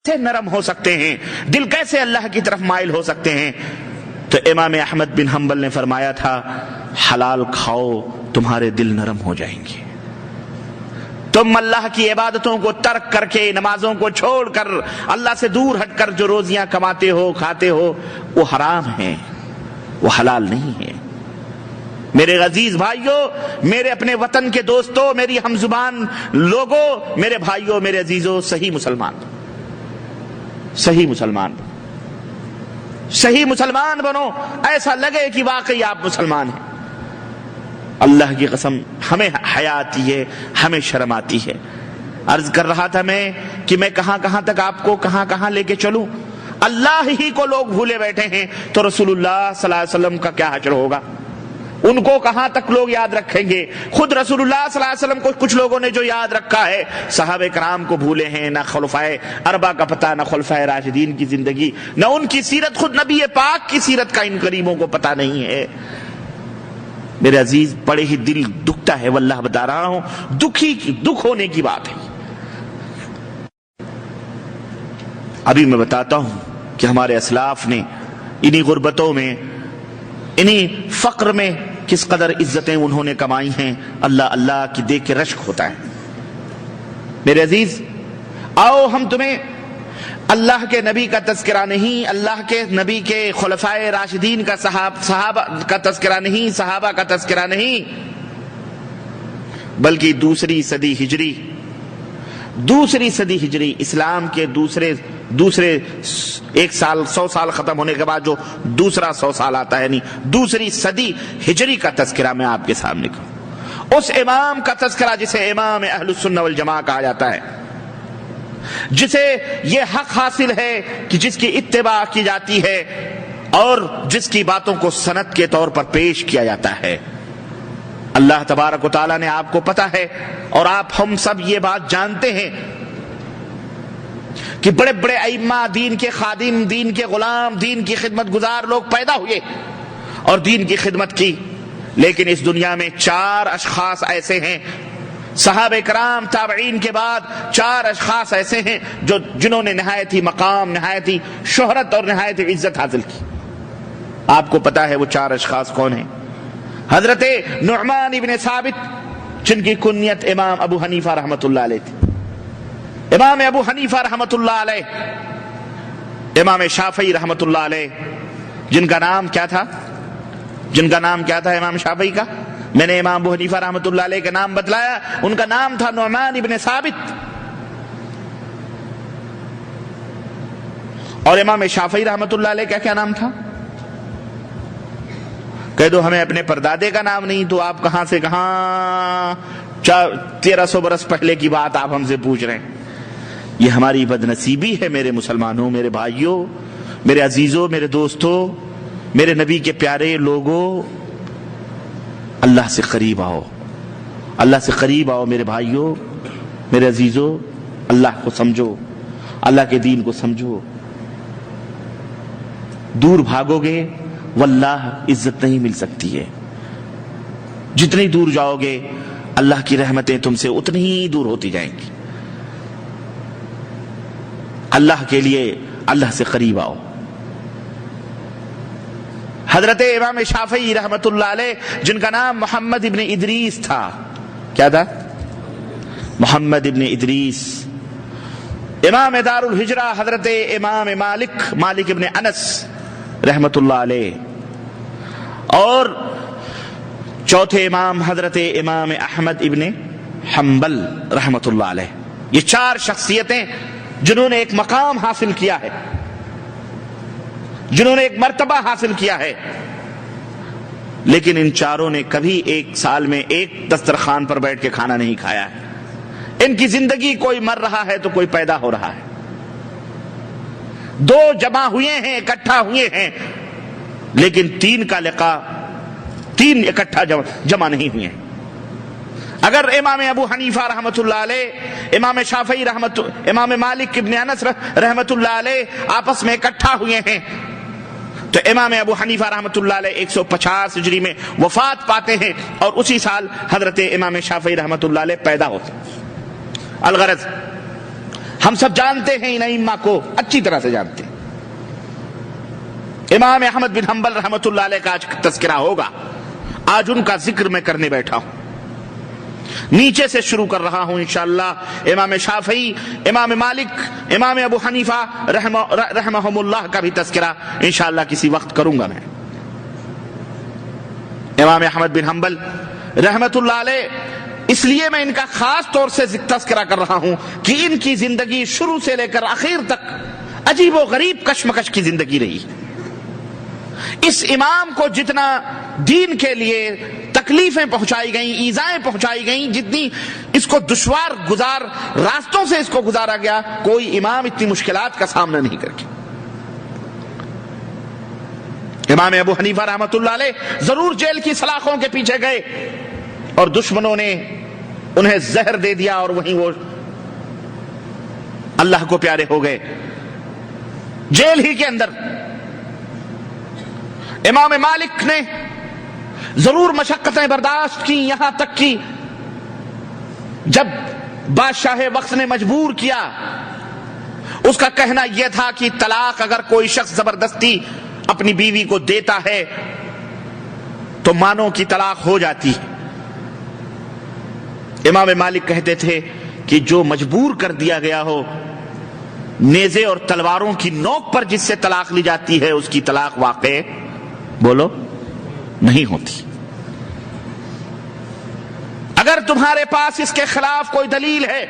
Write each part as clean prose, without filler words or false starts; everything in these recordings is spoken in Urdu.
کیسے نرم ہو سکتے ہیں، دل کیسے اللہ کی طرف مائل ہو سکتے ہیں؟ تو امام احمد بن حنبل نے فرمایا تھا حلال کھاؤ تمہارے دل نرم ہو جائیں گے۔ تم اللہ کی عبادتوں کو ترک کر کے، نمازوں کو چھوڑ کر، اللہ سے دور ہٹ کر جو روزیاں کماتے ہو کھاتے ہو وہ حرام ہیں، وہ حلال نہیں ہیں۔ میرے عزیز بھائیوں، میرے اپنے وطن کے دوستوں، میری ہم زبان لوگوں، میرے بھائیوں، میرے عزیزوں، صحیح مسلمان بنو، ایسا لگے کہ واقعی آپ مسلمان ہیں۔ اللہ کی قسم ہمیں حیا آتی ہے، ہمیں شرم آتی ہے۔ عرض کر رہا تھا میں کہ میں کہاں کہاں تک آپ کو کہاں لے کے چلوں۔ اللہ ہی کو لوگ بھولے بیٹھے ہیں تو رسول اللہ صلی اللہ علیہ وسلم کا کیا حشر ہوگا؟ ان کو کہاں تک لوگ یاد رکھیں گے؟ خود رسول اللہ صلی اللہ علیہ وسلم کو کچھ لوگوں نے جو یاد رکھا ہے، صحابہ کرام کو بھولے ہیں، نہ خلفائے اربعہ کا پتہ، نہ خلفائے راشدین کی زندگی، نہ ان کی سیرت، خود نبی پاک کی سیرت کا ان قریبوں کو پتہ نہیں ہے۔ میرے عزیز، بڑے ہی دل دکھتا ہے، واللہ بتا رہا ہوں، دکھ ہونے کی بات ہے۔ ابھی میں بتاتا ہوں کہ ہمارے اسلاف نے انہی غربتوں میں، انہی فقر میں کس قدر عزتیں انہوں نے کمائی ہیں۔ اللہ اللہ کی دیکھ کے رشک ہوتا ہے۔ میرے عزیز، آؤ ہم تمہیں اللہ کے نبی کا تذکرہ نہیں، اللہ کے نبی کے خلفائے راشدین کا، صحابہ کا تذکرہ نہیں، صحابہ کا تذکرہ نہیں، بلکہ دوسری صدی ہجری، اسلام کے دوسرے 100 سال ختم ہونے کے بعد جو دوسرا 100 سال آتا ہے، یعنی دوسری صدی ہجری کا تذکرہ میں آپ کے سامنے کروں۔ اس امام کا تذکرہ جسے امام اہل السنہ والجماعہ کہا جاتا ہے، جسے یہ حق حاصل ہے کہ جس کی اتباع کی جاتی ہے اور جس کی باتوں کو سند کے طور پر پیش کیا جاتا ہے۔ اللہ تبارک و تعالیٰ نے آپ کو پتہ ہے اور ہم سب یہ بات جانتے ہیں کہ بڑے بڑے ائمہ، دین کے خادم، دین کے غلام، دین کی خدمت گزار لوگ پیدا ہوئے اور دین کی خدمت کی، لیکن اس دنیا میں 4 اشخاص ایسے ہیں، صحابہ کرام تابعین کے بعد 4 اشخاص ایسے ہیں جنہوں نے نہایت ہی مقام، نہایت ہی شہرت اور نہایت ہی عزت حاصل کی۔ آپ کو پتا ہے وہ 4 اشخاص کون ہیں؟ حضرت نعمان ابن ثابت، جن کی کنیت امام ابو حنیفہ رحمۃ اللہ علیہ تھی، امام ابو حنیفہ رحمۃ اللہ علیہ، امام شافعی رحمۃ اللہ علیہ، جن کا نام کیا تھا امام شافعی کا؟ میں نے امام ابو حنیفہ رحمۃ اللہ علیہ کا نام بتلایا، ان کا نام تھا نعمان ابن ثابت۔ اور امام شافعی رحمۃ اللہ علیہ کا کیا نام تھا؟ کہہ دو ہمیں اپنے پردادے کا نام نہیں، تو آپ کہاں سے کہاں 1300 برس پہلے کی بات آپ ہم سے پوچھ رہے ہیں۔ یہ ہماری بدنصیبی ہے میرے مسلمانوں، میرے بھائیوں، میرے عزیزوں، میرے دوستوں، میرے نبی کے پیارے لوگوں، اللہ سے قریب آؤ، اللہ سے قریب آؤ میرے بھائیوں، میرے عزیزوں، اللہ کو سمجھو، اللہ کے دین کو سمجھو۔ دور بھاگو گے واللہ عزت نہیں مل سکتی ہے۔ جتنی دور جاؤ گے اللہ کی رحمتیں تم سے اتنی ہی دور ہوتی جائیں گی۔ اللہ کے لیے اللہ سے قریب آؤ۔ حضرت امام شافعی رحمت اللہ علیہ، جن کا نام محمد ابن ادریس تھا، کیا تھا؟ محمد ابن ادریس، امام دار الہجرہ حضرت امام مالک ابن انس رحمت اللہ علیہ، اور چوتھے امام حضرت امام احمد ابن حنبل رحمت اللہ علیہ۔ یہ 4 شخصیتیں جنہوں نے ایک مقام حاصل کیا ہے، جنہوں نے ایک مرتبہ حاصل کیا ہے، لیکن ان 4 نے کبھی ایک سال میں ایک دسترخوان پر بیٹھ کے کھانا نہیں کھایا ہے۔ ان کی زندگی کوئی مر رہا ہے تو کوئی پیدا ہو رہا ہے۔ 2 جمع ہوئے ہیں، اکٹھا ہوئے ہیں، لیکن 3 کا لقاء، 3 اکٹھا جمع نہیں ہوئے ہیں۔ اگر امام ابو حنیفہ رحمت اللہ علیہ، امام شافعی امام مالک ابن انس رحمت اللہ علیہ آپس میں اکٹھا ہوئے ہیں تو امام ابو حنیفہ رحمت اللہ علیہ 150 ہجری میں وفات پاتے ہیں اور اسی سال حضرت امام شافعی رحمت اللہ علیہ پیدا ہوتے ہیں۔ الغرض ہم سب جانتے ہیں ان ائمہ کو، اچھی طرح سے جانتے ہیں۔ امام احمد بن حنبل رحمۃ اللہ علیہ کا آج تذکرہ ہوگا، آج ان کا ذکر میں کرنے بیٹھا ہوں۔ نیچے سے شروع کر رہا ہوں انشاءاللہ۔ امام شافعی، امام مالک، امام ابو حنیفہ رحمہم اللہ کا بھی تذکرہ انشاءاللہ کسی وقت کروں گا میں۔ امام احمد بن حنبل رحمۃ اللہ علیہ، اس لیے میں ان کا خاص طور سے تذکرہ کر رہا ہوں کہ ان کی زندگی شروع سے لے کر آخر تک عجیب و غریب کشمکش کی زندگی رہی۔ اس امام کو جتنا دین کے لیے تکلیفیں پہنچائی گئیں، ایذائیں پہنچائی گئیں، جتنی اس کو دشوار گزار راستوں سے اس کو گزارا گیا، کوئی امام اتنی مشکلات کا سامنا نہیں کر کے۔ امام ابو حنیفہ رحمۃ اللہ علیہ ضرور جیل کی سلاخوں کے پیچھے گئے اور دشمنوں نے انہیں زہر دے دیا اور وہیں وہ اللہ کو پیارے ہو گئے جیل ہی کے اندر۔ امام مالک نے ضرور مشقتیں برداشت کی، یہاں تک کی جب بادشاہ وقت نے مجبور کیا، اس کا کہنا یہ تھا کہ طلاق اگر کوئی شخص زبردستی اپنی بیوی کو دیتا ہے تو مانو کی طلاق ہو جاتی۔ امام مالک کہتے تھے کہ جو مجبور کر دیا گیا ہو، نیزے اور تلواروں کی نوک پر جس سے طلاق لی جاتی ہے، اس کی طلاق واقع بولو نہیں ہوتی۔ اگر تمہارے پاس اس کے خلاف کوئی دلیل ہے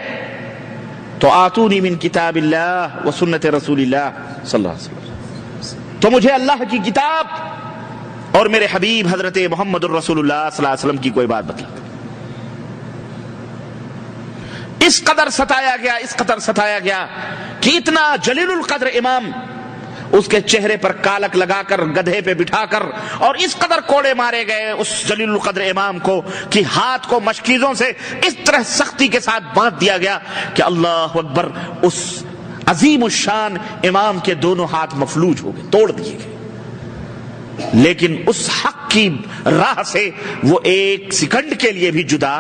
تو آتونی من کتاب اللہ و سنت رسول اللہ صلی اللہ علیہ وسلم، تو مجھے اللہ کی کتاب اور میرے حبیب حضرت محمد الرسول اللہ صلی اللہ علیہ وسلم کی کوئی بات بتلا۔ اس قدر ستایا گیا کہ اتنا جلیل القدر امام، اس کے چہرے پر کالک لگا کر گدھے پہ بٹھا کر اور اس قدر کوڑے مارے گئے اس جلیل القدر امام کو کہ ہاتھ کو مشکیزوں سے اس طرح سختی کے ساتھ باندھ دیا گیا کہ اللہ اکبر، اس عظیم الشان امام کے دونوں ہاتھ مفلوج ہو گئے، توڑ دیے گئے، لیکن اس حق کی راہ سے وہ ایک سیکنڈ کے لیے بھی جدا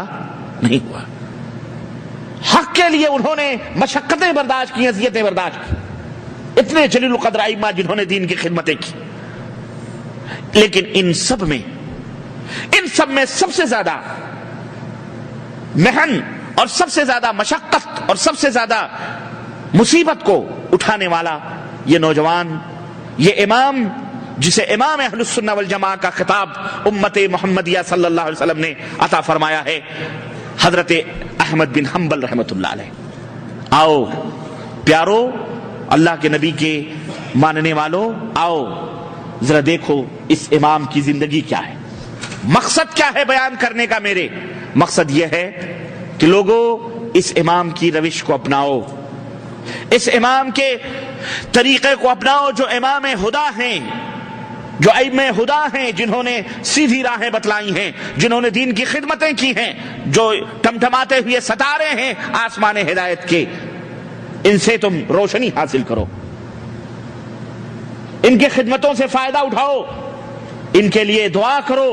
نہیں ہوا۔ حق کے لیے انہوں نے مشقتیں برداشت کی، اذیتیں برداشت کی، اتنے جلیل القدر ائمہ جنہوں نے دین کی خدمتیں کی۔ لیکن ان سب میں سب سے زیادہ محن اور سب سے زیادہ مشقت اور سب سے زیادہ مصیبت کو اٹھانے والا یہ نوجوان، یہ امام، جسے امام اہل السنہ والجماعہ کا خطاب امت محمدیہ صلی اللہ علیہ وسلم نے عطا فرمایا ہے، حضرت احمد بن حنبل رحمۃ اللہ علیہ۔ آؤ پیارو، اللہ کے نبی کے ماننے والوں، آؤ ذرا دیکھو اس امام کی زندگی کیا ہے۔ مقصد کیا ہے بیان کرنے کا؟ میرے مقصد یہ ہے کہ لوگوں اس امام کی روش کو اپناؤ، اس امام کے طریقے کو اپناؤ، جو امام خدا ہیں، جو ائمہ خدا ہیں، جنہوں نے سیدھی راہیں بتلائی ہیں، جنہوں نے دین کی خدمتیں کی ہیں، جو ٹمٹماتے ہوئے ستارے ہیں آسمان ہدایت کے، ان سے تم روشنی حاصل کرو، ان کی خدمتوں سے فائدہ اٹھاؤ، ان کے لیے دعا کرو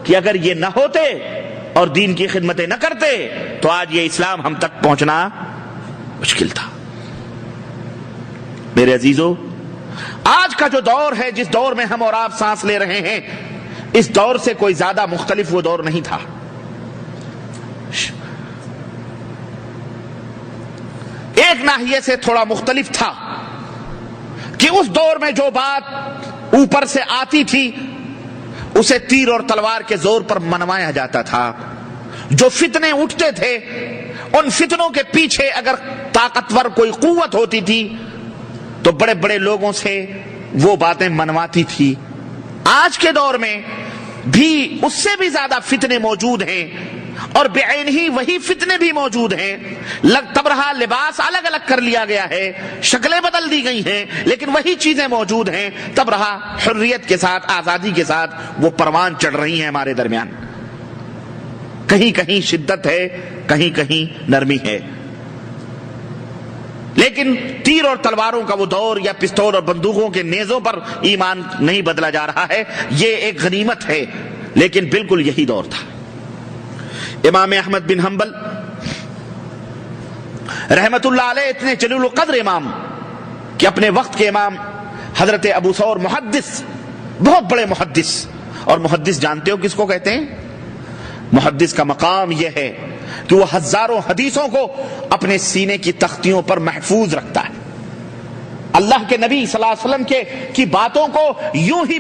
کہ اگر یہ نہ ہوتے اور دین کی خدمتیں نہ کرتے تو آج یہ اسلام ہم تک پہنچنا مشکل تھا۔ میرے عزیزو، آج کا جو دور ہے، جس دور میں ہم اور آپ سانس لے رہے ہیں، اس دور سے کوئی زیادہ مختلف وہ دور نہیں تھا۔ ایک ناحیے سے تھوڑا مختلف تھا کہ اس دور میں جو بات اوپر سے آتی تھی اسے تیر اور تلوار کے زور پر منوایا جاتا تھا۔ جو فتنے اٹھتے تھے، ان فتنوں کے پیچھے اگر طاقتور کوئی قوت ہوتی تھی تو بڑے بڑے لوگوں سے وہ باتیں منواتی تھی۔ آج کے دور میں بھی اس سے بھی زیادہ فتنے موجود ہیں، اور بعین ہی وہی فتنے بھی موجود ہیں۔ تب رہا لباس الگ الگ کر لیا گیا ہے، شکلیں بدل دی گئی ہیں، لیکن وہی چیزیں موجود ہیں۔ تب رہا حریت کے ساتھ، آزادی کے ساتھ وہ پروان چڑھ رہی ہیں ہمارے درمیان۔ کہیں کہیں شدت ہے، کہیں کہیں نرمی ہے، لیکن تیر اور تلواروں کا وہ دور یا پستول اور بندوقوں کے نیزوں پر ایمان نہیں بدلا جا رہا ہے۔ یہ ایک غنیمت ہے، لیکن بالکل یہی دور تھا۔ امام احمد بن حنبل رحمت اللہ علیہ اتنے جلیل القدر امام کہ اپنے وقت کے امام حضرت ابو ثور محدث، بہت بڑے محدث، اور محدث جانتے ہو کس کو کہتے ہیں؟ محدث کا مقام یہ ہے کہ وہ ہزاروں حدیثوں کو اپنے سینے کی تختیوں پر محفوظ رکھتا ہے، اللہ کے نبی صلی اللہ علیہ وسلم کی باتوں کو یوں ہی